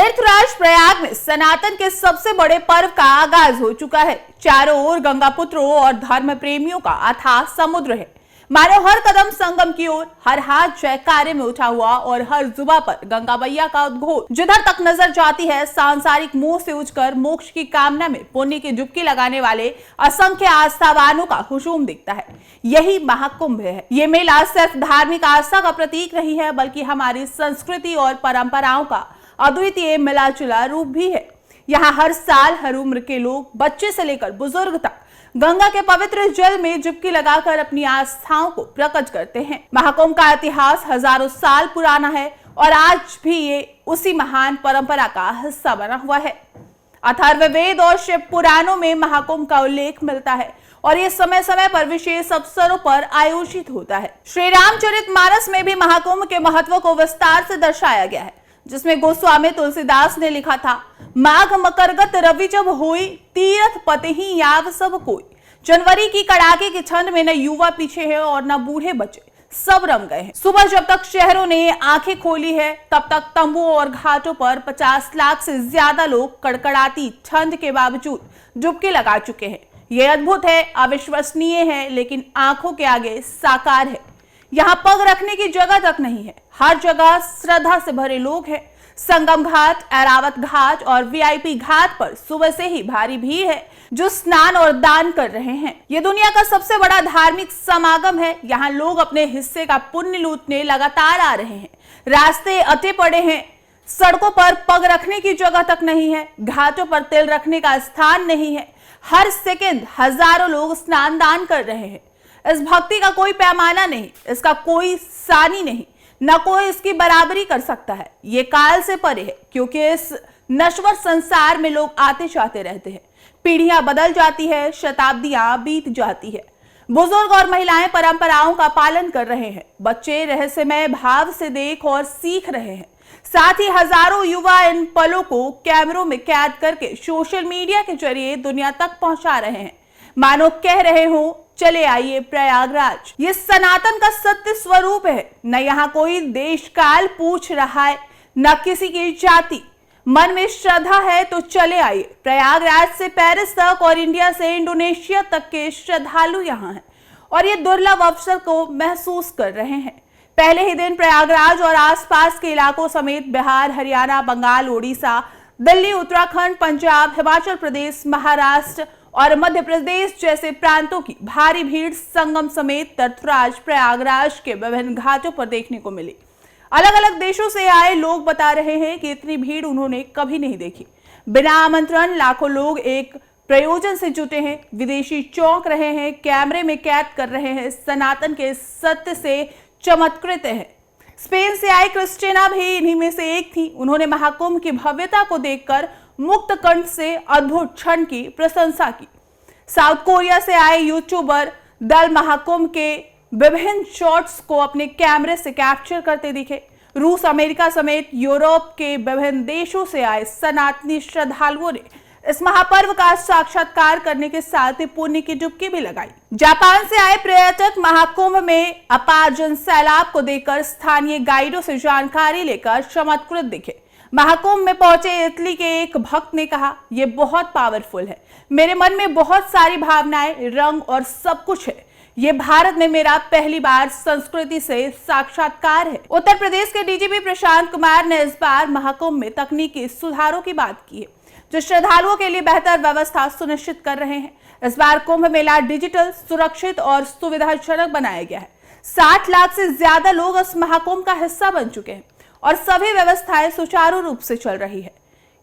तीर्थराज प्रयाग में सनातन के सबसे बड़े पर्व का आगाज हो चुका है। चारों ओर गंगा पुत्रों और धर्म प्रेमियों का अथाह समुद्र है। मानो हर कदम संगम की ओर, हर हाथ जयकारे में उठा हुआ और हर जुबा पर गंगा मैया का उद्घोष। जिधर तक नजर जाती है, सांसारिक मोह से उजकर मोक्ष की कामना में पुण्य की डुबकी लगाने वाले असंख्य आस्थावानों का हुजूम दिखता है। यही महाकुंभ है। ये मेला सिर्फ धार्मिक आस्था का प्रतीक नहीं है, बल्कि हमारी संस्कृति और परंपराओं का अद्वितीय मिला जुला रूप भी है। यहाँ हर साल हर उम्र के लोग, बच्चे से लेकर बुजुर्ग तक, गंगा के पवित्र जल में डुबकी लगाकर अपनी आस्थाओं को प्रकट करते हैं। महाकुंभ का इतिहास हजारों साल पुराना है और आज भी ये उसी महान परंपरा का हिस्सा बना हुआ है। अथर्ववेद और शिव पुराणों में महाकुंभ का उल्लेख मिलता है और ये समय समय पर विशेष अवसरों पर आयोजित होता है। श्री रामचरितमानस में भी महाकुंभ के महत्व को विस्तार से दर्शाया गया है, जिसमें गोस्वामी तुलसीदास ने लिखा था, माघ मकरगत रवि जब होई, तीर्थ पते ही याव सब कोई। जनवरी की कड़ाके की ठंड में न युवा पीछे है और न बूढ़े बच्चे, सब रम गए हैं। सुबह जब तक शहरों ने आंखें खोली है, तब तक तंबुओं और घाटों पर 50 लाख से ज्यादा लोग कड़कड़ाती ठंड के बावजूद डुबकी लगा चुके हैं। ये अद्भुत है, अविश्वसनीय है, लेकिन आंखों के आगे साकार है। यहाँ पग रखने की जगह तक नहीं है। हर जगह श्रद्धा से भरे लोग हैं। संगम घाट, ऐरावत घाट और वीआईपी घाट पर सुबह से ही भारी भीड़ है, जो स्नान और दान कर रहे हैं। ये दुनिया का सबसे बड़ा धार्मिक समागम है। यहाँ लोग अपने हिस्से का पुण्य लूटने लगातार आ रहे हैं। रास्ते अटे पड़े हैं, सड़कों पर पग रखने की जगह तक नहीं है, घाटों पर तिल रखने का स्थान नहीं है। हर सेकंड हजारों लोग स्नान दान कर रहे हैं। इस भक्ति का कोई पैमाना नहीं, इसका कोई सानी नहीं, न कोई इसकी बराबरी कर सकता है। ये काल से परे है, क्योंकि इस नश्वर संसार में लोग आते जाते रहते हैं। पीढ़ियां बदल जाती है, शताब्दियां बीत जाती है। बुजुर्ग और महिलाएं परंपराओं का पालन कर रहे हैं। बच्चे रहस्यमय भाव से देख और सीख रहे हैं। साथ ही हजारों युवा इन पलों को कैमरों में कैद करके सोशल मीडिया के जरिए दुनिया तक पहुंचा रहे हैं। मानो कह रहे हो, चले आइए प्रयागराज। ये सनातन का सत्य स्वरूप है। न यहाँ कोई देश काल पूछ रहा है, न किसी की जाति। मन में श्रद्धा है तो चले आइए। प्रयागराज से पेरिस तक और इंडिया से इंडोनेशिया तक के श्रद्धालु यहाँ हैं और ये दुर्लभ अवसर को महसूस कर रहे हैं। पहले ही दिन प्रयागराज और आसपास के इलाकों समेत बिहार, हरियाणा, बंगाल, उड़ीसा, दिल्ली, उत्तराखंड, पंजाब, हिमाचल प्रदेश, महाराष्ट्र और मध्य प्रदेश जैसे प्रांतों की भारी भीड़ संगम समेत तीर्थराज प्रयागराज के विभिन्न घाटों पर देखने को मिली। अलग अलग देशों से आए लोग बता रहे हैं कि इतनी भीड़ उन्होंने कभी नहीं देखी। बिना आमंत्रण लाखों लोग एक प्रयोजन से जुटे हैं। विदेशी चौंक रहे हैं, कैमरे में कैद कर रहे हैं, सनातन के सत्य से चमत्कृत है। स्पेन से आई क्रिस्टीना भी इन्हीं में से एक थी। उन्होंने महाकुंभ की भव्यता को देखकर मुक्त कंठ से अद्भुत क्षण की प्रशंसा की। साउथ कोरिया से आए यूट्यूबर दल महाकुंभ के विभिन्न शॉट्स को अपने कैमरे से कैप्चर करते दिखे। रूस, अमेरिका समेत यूरोप के विभिन्न देशों से आए सनातनी श्रद्धालुओं ने इस महापर्व का साक्षात्कार करने के साथ ही पुण्य की डुबकी भी लगाई। जापान से आए पर्यटक महाकुंभ में अपार जन सैलाब को देखकर स्थानीय गाइडों से जानकारी लेकर चमत्कृत दिखे। महाकुंभ में पहुंचे इटली के एक भक्त ने कहा, ये बहुत पावरफुल है। मेरे मन में बहुत सारी भावनाएं, रंग और सब कुछ है। ये भारत में मेरा पहली बार संस्कृति से साक्षात्कार है। उत्तर प्रदेश के डीजीपी प्रशांत कुमार ने इस बार महाकुंभ में तकनीकी सुधारों की बात की है, जो श्रद्धालुओं के लिए बेहतर व्यवस्था सुनिश्चित कर रहे हैं। इस बार कुंभ मेला डिजिटल, सुरक्षित और सुविधाजनक बनाया गया है। 60 लाख से ज्यादा लोग इस महाकुंभ का हिस्सा बन चुके हैं और सभी व्यवस्थाएं सुचारू रूप से चल रही है।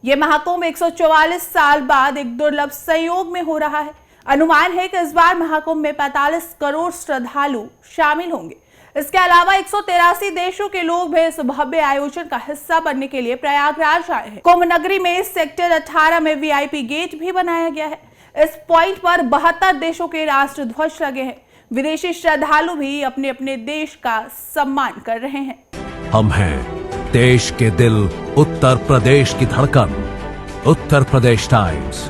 ये महाकुंभ 144 साल बाद एक दुर्लभ संयोग में हो रहा है। अनुमान है कि इस बार महाकुंभ में 45 करोड़ श्रद्धालु शामिल होंगे। इसके अलावा 183 देशों के लोग भी इस भव्य आयोजन का हिस्सा बनने के लिए प्रयागराज आए हैं। कुंभ नगरी में सेक्टर 18 में वीआईपी गेट भी बनाया गया है। इस पॉइंट पर 72 देशों के राष्ट्र ध्वज लगे हैं। विदेशी श्रद्धालु भी अपने अपने देश का सम्मान कर रहे हैं। हम हैं देश के दिल, उत्तर प्रदेश की धड़कन, उत्तर प्रदेश टाइम्स।